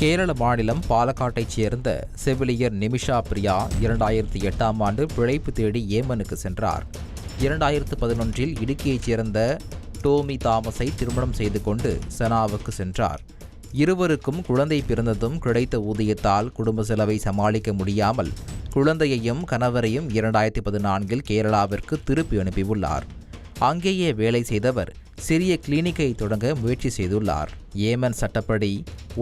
கேரள மாநிலம் பாலக்காட்டைச் சேர்ந்த செவிலியர் நிமிஷா பிரியா 2008ஆம் ஆண்டு பிழைப்பு தேடி ஏமனுக்கு சென்றார். 2011இல் இடுக்கியைச் சேர்ந்த டோமி தாமஸை திருமணம் செய்து கொண்டு செனாவுக்கு சென்றார். இருவருக்கும் குழந்தை பிறந்ததும் கிடைத்த ஊதியத்தால் குடும்ப செலவை சமாளிக்க முடியாமல் குழந்தையையும் கணவரையும் 2014இல் கேரளாவிற்கு திருப்பி அனுப்பியுள்ளார். அங்கேயே வேலை செய்தவர் சிறிய கிளினிக்கை தொடங்க முயற்சி செய்துள்ளார். ஏமன் சட்டப்படி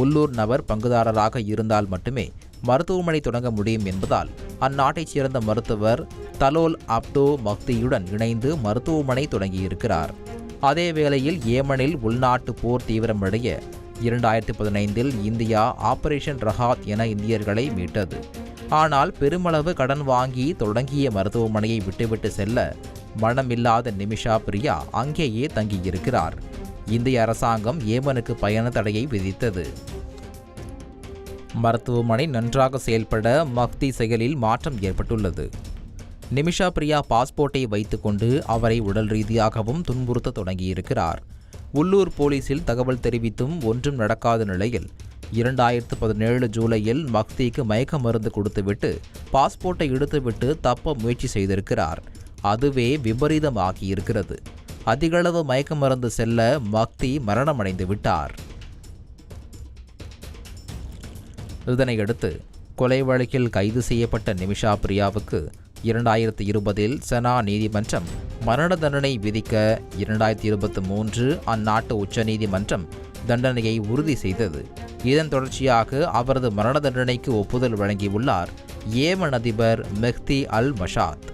உள்ளூர் நபர் பங்குதாரராக இருந்தால் மட்டுமே மருத்துவமனை தொடங்க முடியும் என்பதால் அந்நாட்டைச் சேர்ந்த மருத்துவர் தலோல் அப்டோ மக்தியுடன் இணைந்து மருத்துவமனை தொடங்கியிருக்கிறார். அதே வேளையில் ஏமனில் உள்நாட்டு போர் தீவிரமடைய 2015இல் இந்தியா ஆபரேஷன் ரஹாத் என இந்தியர்களை மீட்டது. ஆனால் பெருமளவு கடன் வாங்கி தொடங்கிய மருத்துவமனையை விட்டுவிட்டு செல்ல மனமில்லாத நிமிஷா பிரியா அங்கேயே தங்கியிருக்கிறார். இந்திய அரசாங்கம் ஏமனுக்கு பயண தடையை விதித்தது. மருத்துவமனை நன்றாக செயல்பட மக்தி செயலில் மாற்றம் ஏற்பட்டுள்ளது. நிமிஷா பிரியா பாஸ்போர்ட்டை வைத்துக்கொண்டு அவரை உடல் ரீதியாகவும் துன்புறுத்த தொடங்கியிருக்கிறார். உள்ளூர் போலீசில் தகவல் தெரிவித்தும் ஒன்றும் நடக்காத நிலையில் 2017 ஜூலையில் மக்திக்கு மயக்க மருந்து கொடுத்துவிட்டு பாஸ்போர்ட்டை எடுத்துவிட்டு தப்ப முயற்சி செய்திருக்கிறார். அதுவே விபரீதமாகியிருக்கிறது. அதிகளவு மயக்க மருந்து செல்ல மக்தி மரணமடைந்து விட்டார். இதனையடுத்து கொலை வழக்கில் கைது செய்யப்பட்ட நிமிஷா பிரியாவுக்கு 2020இல் செனா நீதிமன்றம் மரண தண்டனை விதிக்க 2023 அந்நாட்டு உச்சநீதிமன்றம் தண்டனையை உறுதி செய்தது. இதன் தொடர்ச்சியாக அவரது மரண தண்டனைக்கு ஒப்புதல் வழங்கியுள்ளார் ஏமன் அதிபர் மெஹ்தி அல் மஷாத்.